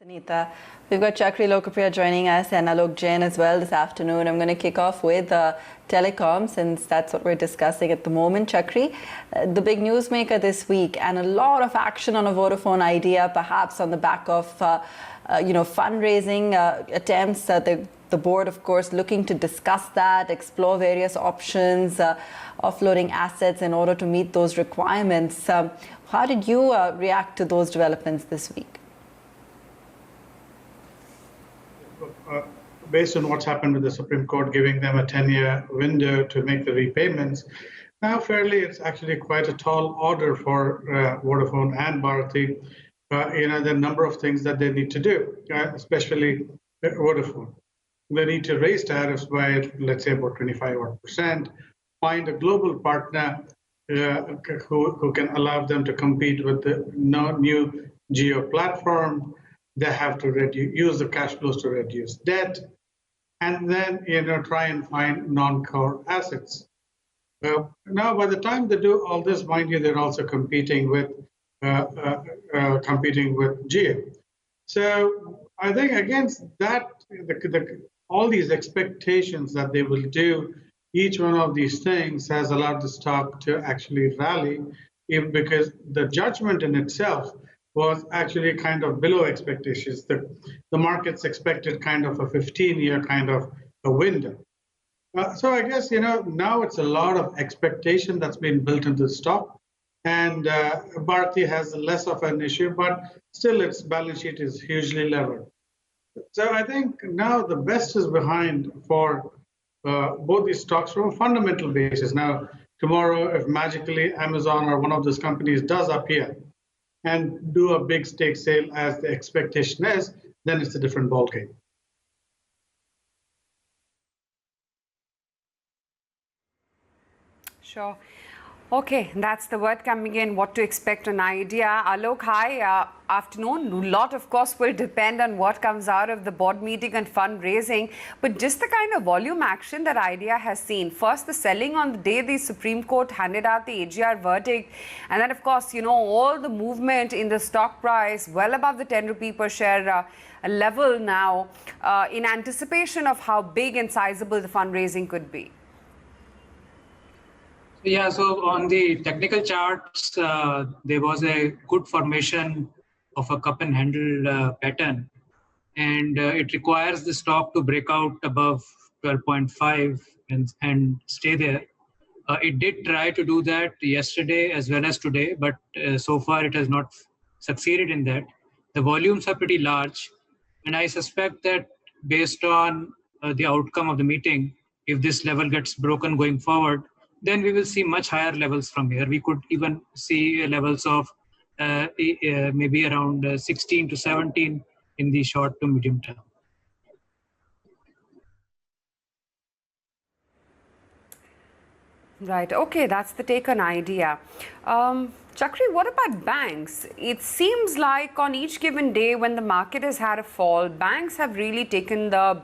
Anita, we've got Chakri Lokapriya joining us and Alok Jain as well this afternoon. I'm going to kick off with Telecom since that's what we're discussing at the moment. Chakri, the big newsmaker this week and a lot of action on a Vodafone Idea, perhaps on the back of fundraising attempts. The board, of course, looking to discuss that, explore various options, offloading assets in order to meet those requirements. How did you react to those developments this week? Based on what's happened with the Supreme Court giving them a 10-year window to make the repayments, now fairly it's actually quite a tall order for Vodafone and Bharti. There are a number of things that they need to do, especially Vodafone. They need to raise tariffs by, let's say, about 25%, find a global partner who can allow them to compete with the new geo platform. They have to use the cash flows to reduce debt, and then try and find non-core assets. Now, by the time they do all this, mind you, they're also competing with geo. So I think against that, all these expectations that they will do each one of these things has allowed the stock to actually rally, even because the judgment in itself was actually kind of below expectations. The markets expected kind of a 15-year kind of a window. So I guess, now it's a lot of expectation that's been built into the stock. And Bharti has less of an issue, but still its balance sheet is hugely levered. So I think now the best is behind for both these stocks from a fundamental basis. Now, tomorrow, if magically Amazon or one of those companies does appear and do a big stake sale as the expectation is, then it's a different ballgame. Sure. Okay, that's the word coming in, what to expect on Idea. Alok, hi, afternoon. A lot, of course, will depend on what comes out of the board meeting and fundraising, but just the kind of volume action that Idea has seen. First, the selling on the day the Supreme Court handed out the AGR verdict, and then, of course, all the movement in the stock price, well above the 10 rupee per share level now, in anticipation of how big and sizable the fundraising could be. Yeah, so on the technical charts, there was a good formation of a cup and handle pattern, and it requires the stock to break out above 12.5 and stay there. It did try to do that yesterday as well as today, but so far it has not succeeded in that. The volumes are pretty large, and I suspect that based on the outcome of the meeting, if this level gets broken going forward, then we will see much higher levels from here. We could even see levels of maybe around 16 to 17 in the short to medium term. Right. Okay, that's the take on Idea. Chakri, what about banks? It seems like on each given day when the market has had a fall, banks have really taken the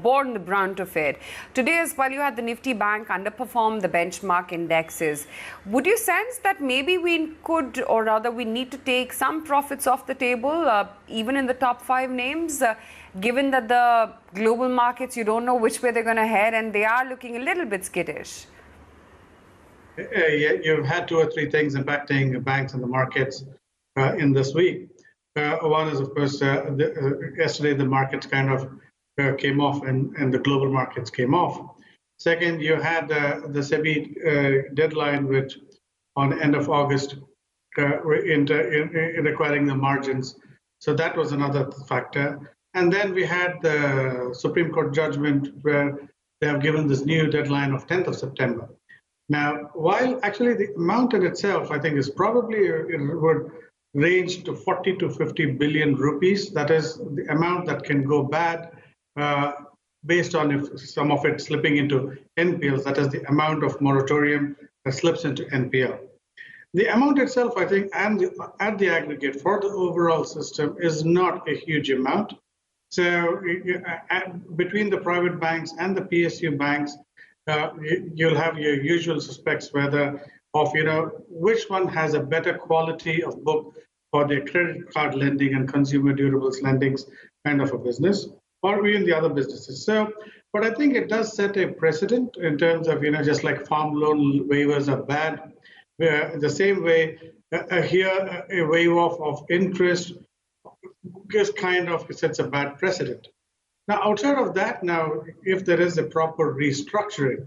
borne the brunt of it. Today as well, you had the NIFTY bank underperform the benchmark indexes. Would you sense that maybe we could, or rather we need to take some profits off the table, even in the top 5 names, given that the global markets, you don't know which way they're going to head and they are looking a little bit skittish? Yeah, you've had 2 or 3 things impacting banks and the markets in this week. One is, of course, yesterday the markets kind of came off and the global markets came off. Second, you had the SEBI deadline, which on the end of August in requiring the margins. So that was another factor. And then we had the Supreme Court judgment where they have given this new deadline of 10th of September. Now, while actually the amount in itself, I think, is probably, it would range to 40 to 50 billion rupees. That is the amount that can go bad based on if some of it slipping into NPLs, that is the amount of moratorium that slips into NPL. The amount itself, I think, and at the aggregate for the overall system is not a huge amount. So between the private banks and the PSU banks, you'll have your usual suspects whether of which one has a better quality of book for their credit card lending and consumer durables lending kind of a business, or even the other businesses. So, but I think it does set a precedent in terms of, just like farm loan waivers are bad, the same way here a waive off of interest just kind of sets a bad precedent. Now, outside of that, now, if there is a proper restructuring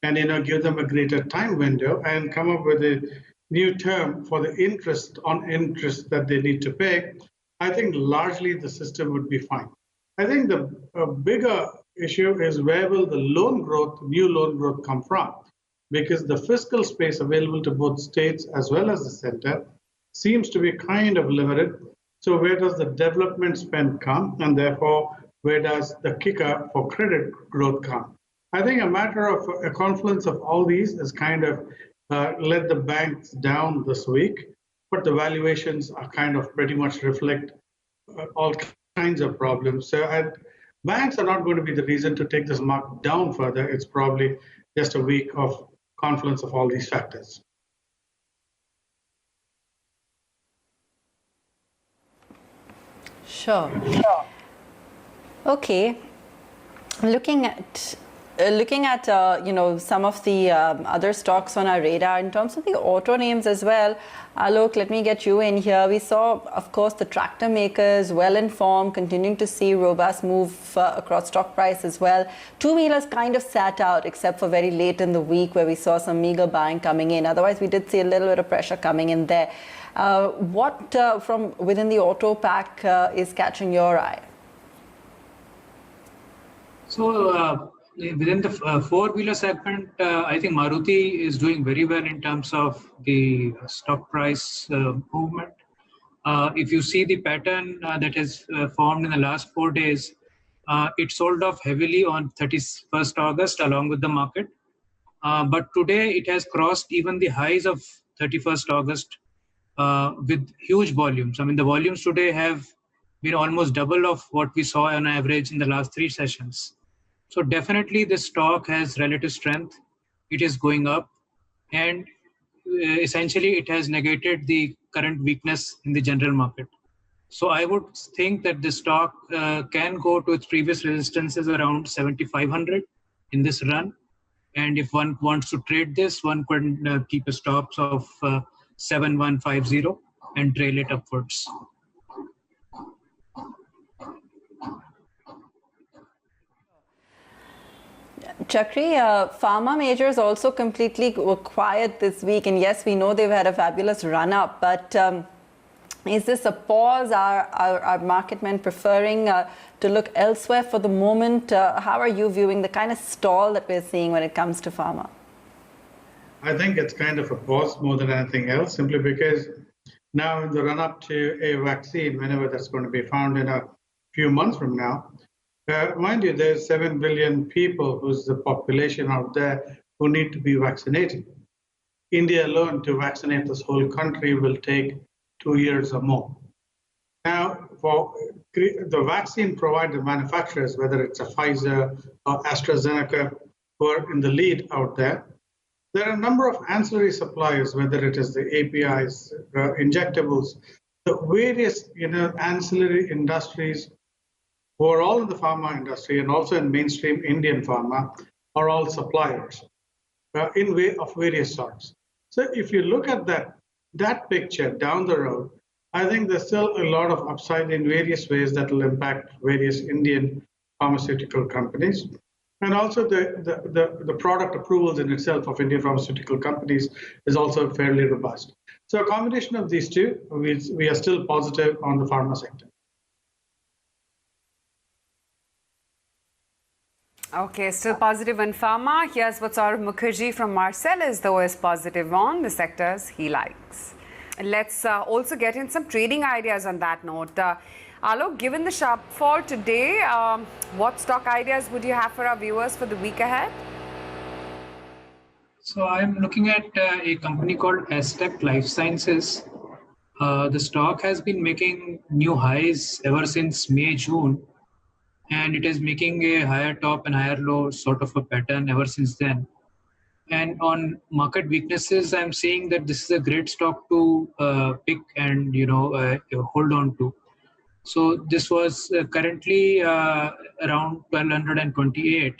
and, give them a greater time window and come up with a new term for the interest on interest that they need to pay, I think largely the system would be fine. I think the bigger issue is where will the loan growth, new loan growth come from? Because the fiscal space available to both states as well as the center seems to be kind of limited. So where does the development spend come? And therefore, where does the kicker for credit growth come? I think a matter of a confluence of all these is kind of led the banks down this week, but the valuations are kind of pretty much reflect all kinds of problems. So banks are not going to be the reason to take this mark down further. It's probably just a week of confluence of all these factors. Sure. Okay. Looking at some of the other stocks on our radar in terms of the auto names as well. Alok, let me get you in here. We saw, of course, the tractor makers well informed, continuing to see robust move across stock price as well. Two-wheelers kind of sat out, except for very late in the week where we saw some meager buying coming in. Otherwise, we did see a little bit of pressure coming in there. What from within the auto pack is catching your eye? So within the four-wheeler segment, I think Maruti is doing very well in terms of the stock price movement. If you see the pattern that has formed in the last 4 days, it sold off heavily on 31st August along with the market. But today it has crossed even the highs of 31st August with huge volumes. I mean, the volumes today have been almost double of what we saw on average in the last 3 sessions. So definitely this stock has relative strength. It is going up, and essentially it has negated the current weakness in the general market. So I would think that this stock can go to its previous resistances around 7,500 in this run. And if one wants to trade this, one could keep a stops of 7,150 and trail it upwards. Chakri, pharma majors also completely were quiet this week, and yes, we know they've had a fabulous run-up, but is this a pause? Are market men preferring to look elsewhere for the moment? How are you viewing the kind of stall that we're seeing when it comes to pharma? I think it's kind of a pause more than anything else, simply because now in the run-up to a vaccine, whenever that's going to be found in a few months from now, mind you, there's 7 billion people who's the population out there who need to be vaccinated. India alone, to vaccinate this whole country will take 2 years or more. Now, for the vaccine provider manufacturers, whether it's a Pfizer or AstraZeneca, who are in the lead out there, there are a number of ancillary suppliers, whether it is the APIs, injectables, the various ancillary industries who are all in the pharma industry and also in mainstream Indian pharma are all suppliers of various sorts. So if you look at that picture down the road, I think there's still a lot of upside in various ways that will impact various Indian pharmaceutical companies. And also the product approvals in itself of Indian pharmaceutical companies is also fairly robust. So a combination of these two, we are still positive on the pharma sector. Okay, still positive on pharma. Here's what Saurav Mukherjee from Marcellus, though, is positive on the sectors he likes. Let's also get in some trading ideas on that note. Alok, given the sharp fall today, what stock ideas would you have for our viewers for the week ahead? So I'm looking at a company called Aztec Life Sciences. The stock has been making new highs ever since May, June. And it is making a higher top and higher low sort of a pattern ever since then. And on market weaknesses, I'm seeing that this is a great stock to pick and hold on to. So this was currently around 1228.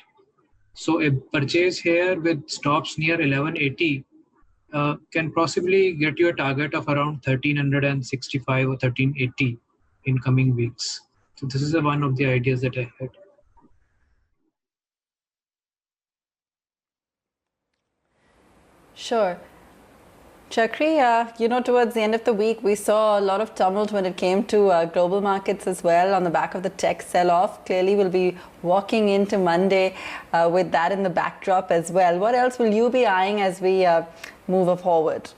So a purchase here with stops near 1180 can possibly get you a target of around 1365 or 1380 in coming weeks. So this is one of the ideas that I had. Sure. Chakri, towards the end of the week, we saw a lot of tumult when it came to global markets as well on the back of the tech sell-off. Clearly, we'll be walking into Monday with that in the backdrop as well. What else will you be eyeing as we move forward?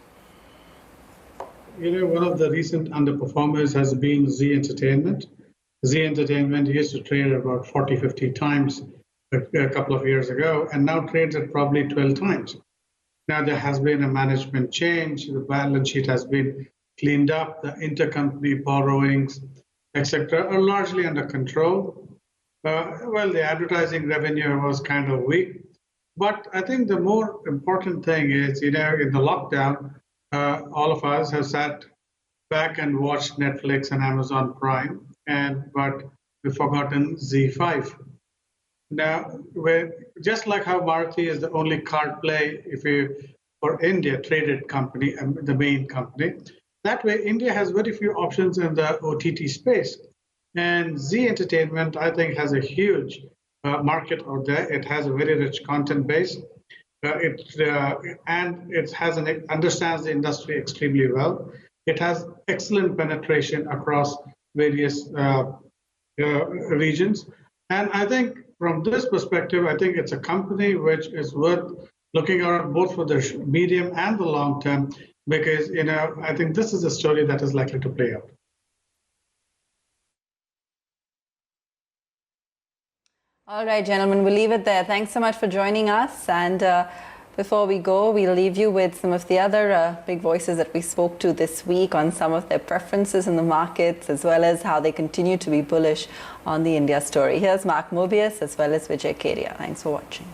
One of the recent underperformers has been Z Entertainment. Z Entertainment used to trade about 40, 50 times a couple of years ago, and now trades at probably 12 times. Now there has been a management change. The balance sheet has been cleaned up. The intercompany borrowings, etc., are largely under control. The advertising revenue was kind of weak. But I think the more important thing is, in the lockdown, all of us have sat back and watched Netflix and Amazon Prime, but we've forgotten Z5. Now, just like how Maruti is the only card play for India traded company, the main company, that way India has very few options in the OTT space. And Z Entertainment, I think, has a huge market out there. It has a very rich content base. Understands the industry extremely well. It has excellent penetration across various regions. And I think from this perspective, I think it's a company which is worth looking at both for the medium and the long term, because I think this is a story that is likely to play out. All right, gentlemen, we'll leave it there. Thanks so much for joining us. And before we go, we'll leave you with some of the other big voices that we spoke to this week on some of their preferences in the markets, as well as how they continue to be bullish on the India story. Here's Mark Mobius as well as Vijay Kedia. Thanks for watching.